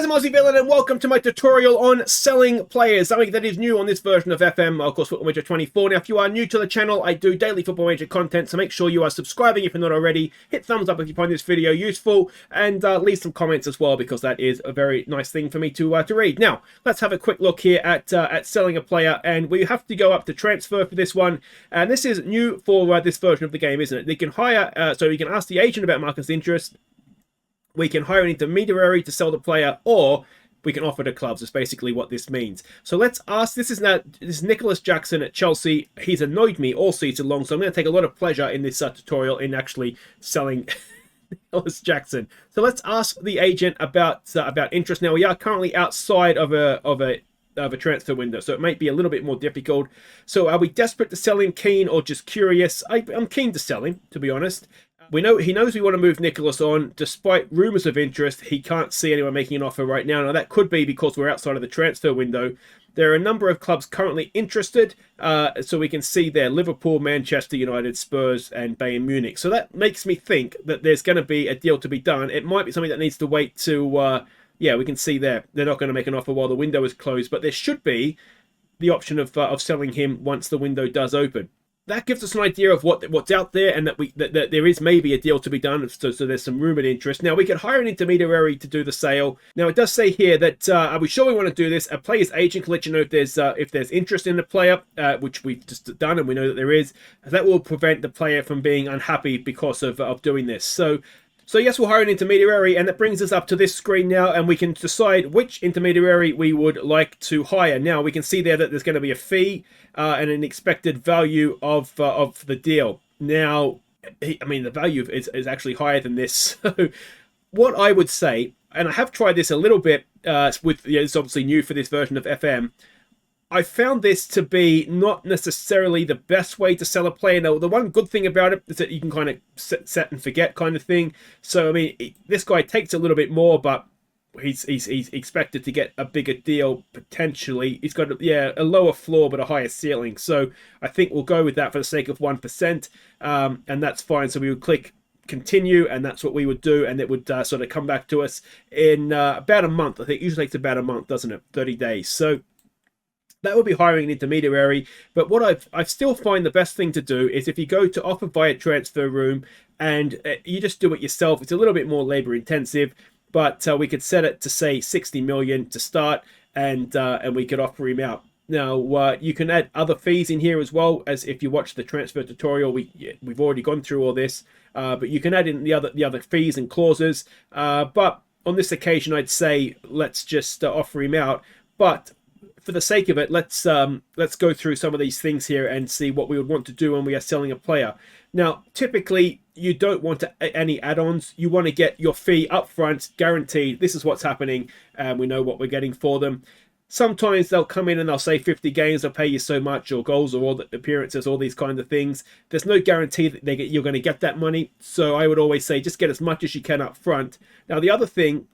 I'm Aussie Villain and welcome to my tutorial on selling players, something that is new on this version of FM, of course, Football Manager 24. Now, if you are new to the channel, I do daily Football Manager content, so make sure you are subscribing if you're not already. Hit thumbs up if you find this video useful, and leave some comments as well, because that is a very nice thing for me to read. Now, let's have a quick look here at selling a player, and we have to go up to transfer for this one, and this is new for this version of the game, isn't it? They can hire, so you can ask the agent about market interest. We can hire an intermediary to sell the player, or we can offer to clubs. Is basically what this means. So let's ask. This is Nicholas Jackson at Chelsea. He's annoyed me all season long, so I'm going to take a lot of pleasure in this tutorial in actually selling Nicholas Jackson. So let's ask the agent about interest. Now, we are currently outside of a transfer window, so it might be a little bit more difficult. So are we desperate to sell him, keen, or just curious? I'm keen to sell him, to be honest. He knows we want to move Nicholas on. Despite rumours of interest, he can't see anyone making an offer right now. Now, that could be because we're outside of the transfer window. There are a number of clubs currently interested, so we can see there Liverpool, Manchester United, Spurs, and Bayern Munich. So that makes me think that there's going to be a deal to be done. It might be something that needs to wait to... yeah, we can see there. They're not going to make an offer while the window is closed, but there should be the option of selling him once the window does open. That gives us an idea of what's out there, and that there is maybe a deal to be done. So there's some rumoured interest. Now, we could hire an intermediary to do the sale. Now, it does say here that are we sure we want to do this? A player's agent can let you know if there's interest in the player, which we've just done, and we know that there is. That will prevent the player from being unhappy because of doing this. So yes, we'll hire an intermediary, and that brings us up to this screen now, and we can decide which intermediary we would like to hire. Now, we can see there that there's going to be a fee and an expected value of the deal. Now, I mean, the value is actually higher than this. So what I would say, and I have tried this a little bit it's obviously new for this version of FM, I found this to be not necessarily the best way to sell a player. Now, the one good thing about it is that you can kind of set and forget kind of thing. So, I mean, this guy takes a little bit more, but he's expected to get a bigger deal potentially. He's got a lower floor but a higher ceiling. So, I think we'll go with that for the sake of 1%, and that's fine. So, we would click continue, and that's what we would do, and it would sort of come back to us in about a month. I think it usually takes about a month, doesn't it? 30 days. So, that would be hiring an intermediary. But what I still find the best thing to do is if you go to offer via transfer room and you just do it yourself. It's a little bit more labor intensive, but we could set it to say 60 million to start, and we could offer him out. Now, you can add other fees in here as well, as if you watch the transfer tutorial, we've already gone through all this, but you can add in the other fees and clauses. But on this occasion, I'd say let's just offer him out. But for the sake of it, let's go through some of these things here and see what we would want to do when we are selling a player. Now, typically, you don't want any add-ons. You want to get your fee up front, guaranteed. This is what's happening, and we know what we're getting for them. Sometimes they'll come in and they'll say 50 games, they'll pay you so much, or goals, or all the appearances, all these kind of things. There's no guarantee that you're going to get that money. So I would always say just get as much as you can up front. Now, the other thing,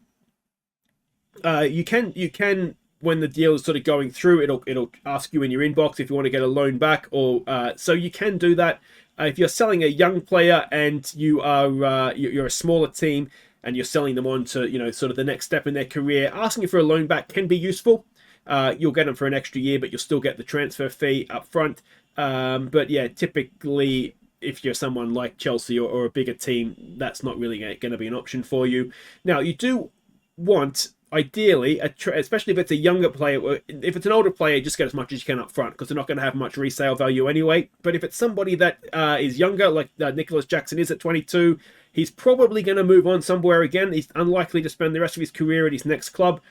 you can when the deal is sort of going through, it'll ask you in your inbox if you want to get a loan back, or so you can do that. If you're selling a young player and you're a smaller team and you're selling them on to sort of the next step in their career, asking for a loan back can be useful. You'll get them for an extra year, but you'll still get the transfer fee up front. But yeah, typically, if you're someone like Chelsea or a bigger team, that's not really going to be an option for you. Now, you do want, ideally, especially if it's a younger player, if it's an older player, just get as much as you can up front, because they're not going to have much resale value anyway. But if it's somebody that is younger, like Nicholas Jackson is at 22, he's probably going to move on somewhere again. He's unlikely to spend the rest of his career at his next club.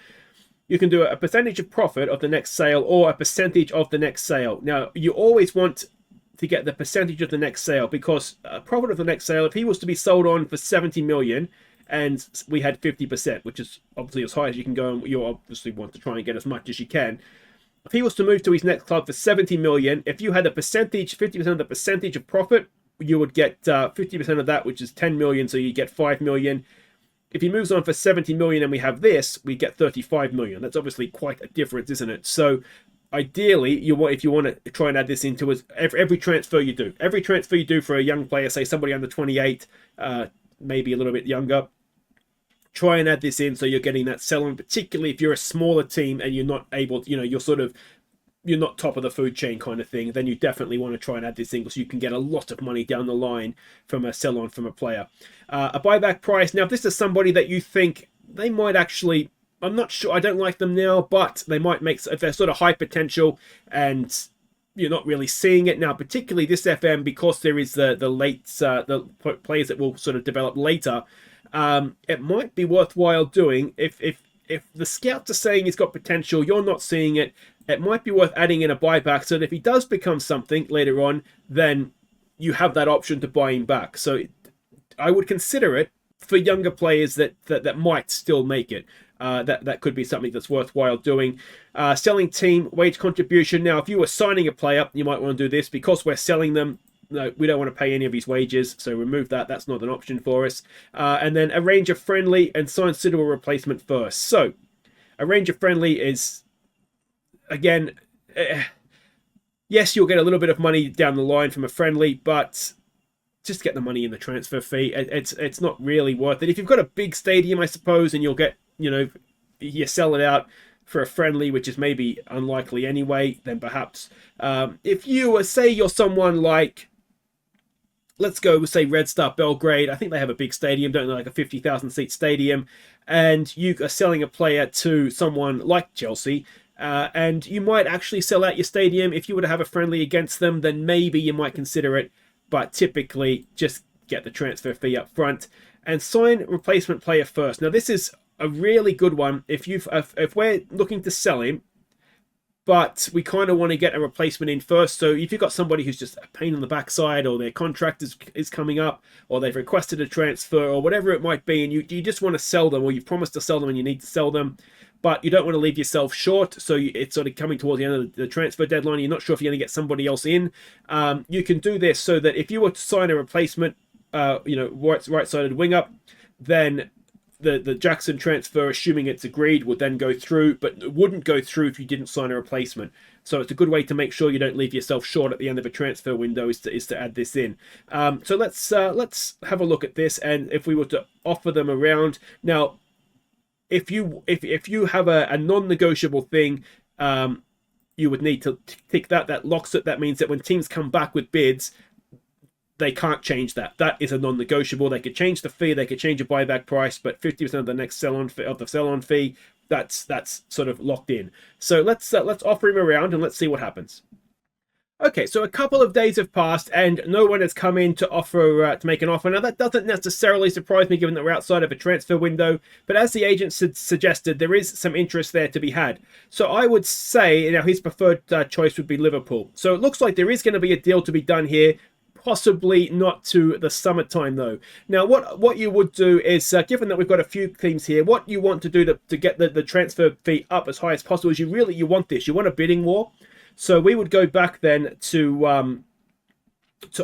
You can do a percentage of profit of the next sale, or a percentage of the next sale. Now, you always want to get the percentage of the next sale, because profit of the next sale, if he was to be sold on for 70 million, and we had 50%, which is obviously as high as you can go, and you obviously want to try and get as much as you can. If he was to move to his next club for 70 million, if you had a percentage, 50% of the percentage of profit, you would get 50% of that, which is 10 million, so you get 5 million. If he moves on for 70 million and we have this, we get 35 million. That's obviously quite a difference, isn't it? So ideally, if you want to try and add this into every transfer you do for a young player, say somebody under 28, maybe a little bit younger, try and add this in so you're getting that sell-on, particularly if you're a smaller team and you're not able to, you're not top of the food chain kind of thing, then you definitely want to try and add this in so you can get a lot of money down the line from a sell-on from a player. A buyback price. Now, if this is somebody that you think they might actually, I'm not sure, I don't like them now, but they might make, if they're sort of high potential and you're not really seeing it now, particularly this FM, because there is the players that will sort of develop later, it might be worthwhile doing if the scouts are saying he's got potential, you're not seeing it, it might be worth adding in a buyback so that if he does become something later on, then you have that option to buy him back. So I would consider it for younger players that might still make it. That could be something that's worthwhile doing. Selling team wage contribution. Now, if you were signing a player, you might want to do this because we're selling them. No, we don't want to pay any of his wages, so remove that. That's not an option for us. And then arrange a friendly and sign suitable replacement first. So, arrange a friendly is, again, yes, you'll get a little bit of money down the line from a friendly, but just get the money in the transfer fee. It's not really worth it. If you've got a big stadium, I suppose, and you'll get, you sell it out for a friendly, which is maybe unlikely anyway, then perhaps. If you were, say you're someone like, let's go, say Red Star Belgrade. I think they have a big stadium, don't they? Like a 50,000 seat stadium. And you are selling a player to someone like Chelsea. And you might actually sell out your stadium. If you were to have a friendly against them, then maybe you might consider it. But typically, just get the transfer fee up front. And sign replacement player first. Now, this is a really good one. If we're looking to sell him, but we kind of want to get a replacement in first. So if you've got somebody who's just a pain on the backside, or their contract is coming up, or they've requested a transfer, or whatever it might be, and you just want to sell them, or you've promised to sell them and you need to sell them, but you don't want to leave yourself short, so it's sort of coming towards the end of the transfer deadline, you're not sure if you're going to get somebody else in, you can do this so that if you were to sign a replacement, right-sided wing-up, then the Jackson transfer, assuming it's agreed, would then go through, but it wouldn't go through if you didn't sign a replacement. So it's a good way to make sure you don't leave yourself short at the end of a transfer window is to add this in. So let's have a look at this, and if we were to offer them around now, if you have a non-negotiable thing, you would need to tick that. That locks it. That means that when teams come back with bids, they can't change that. That is a non-negotiable. They could change the fee, they could change a buyback price, but 50% of the next sell-on fee, that's sort of locked in. So let's offer him around and let's see what happens. Okay, so a couple of days have passed and no one has come in to offer to make an offer. Now that doesn't necessarily surprise me given that we're outside of a transfer window, but as the agent suggested, there is some interest there to be had. So I would say his preferred choice would be Liverpool. So it looks like there is going to be a deal to be done here. Possibly not to the summertime though. Now what you would do is, given that we've got a few teams here, what you want to do to get the transfer fee up as high as possible is you want this. You want a bidding war. So we would go back then to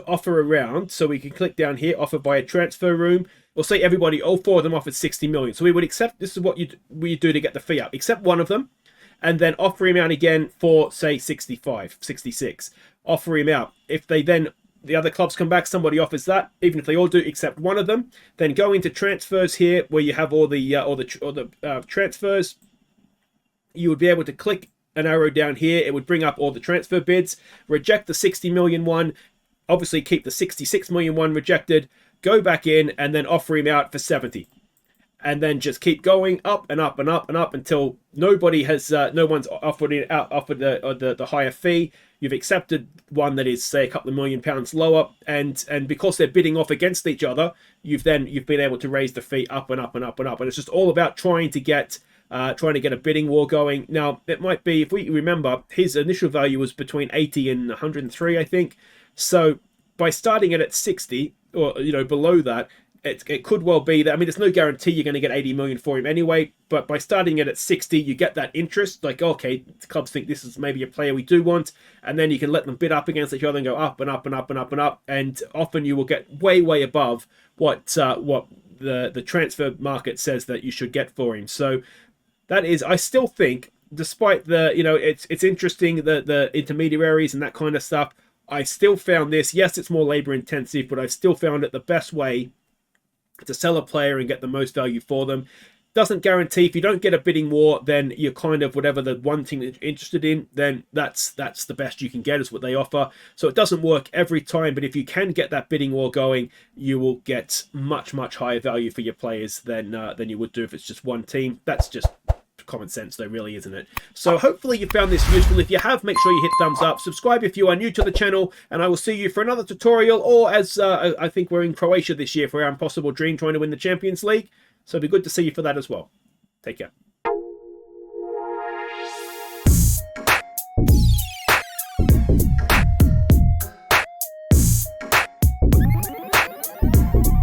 offer around. So we can click down here, offer by a transfer room. We'll say all four of them offered 60 million. So we would accept, this is what you do to get the fee up. Accept one of them and then offer him out again for say 65, 66. Offer him out. If the other clubs come back, somebody offers that, even if they all do except one of them, then go into transfers here where you have all the transfers. You would be able to click an arrow down here. It would bring up all the transfer bids, reject the 60 million one, obviously keep the 66 million one rejected, go back in and then offer him out for 70. And then just keep going up and up and up and up until no one's offered the higher fee. You've accepted one that is, say, a couple of £1 million lower, and because they're bidding off against each other, you've been able to raise the fee up and up and up and up. And it's just all about trying to get a bidding war going. Now, it might be, if we remember, his initial value was between 80 and 103, I think. So by starting it at 60, or below that, it could well be that, there's no guarantee you're going to get 80 million for him anyway, but by starting it at 60, you get that interest, like, okay, the clubs think this is maybe a player we do want, and then you can let them bid up against each other and go up and up and up and up and up, and often you will get way, way above what the transfer market says that you should get for him. So that is, I still think, despite the, it's interesting, the intermediaries and that kind of stuff, I still found this, yes, it's more labor intensive, but I've still found it the best way to sell a player and get the most value for them. Doesn't guarantee. If you don't get a bidding war, then you're kind of whatever the one team is interested in, then that's the best you can get, is what they offer. So it doesn't work every time, but if you can get that bidding war going, you will get much higher value for your players than you would do if it's just one team. That's just common sense though, really, isn't it? So hopefully you found this useful. If you have, make sure you hit thumbs up, subscribe if you are new to the channel, and I will see you for another tutorial, or as I think we're in Croatia this year for our impossible dream, trying to win the Champions League. So it'd be good to see you for that as well. Take care.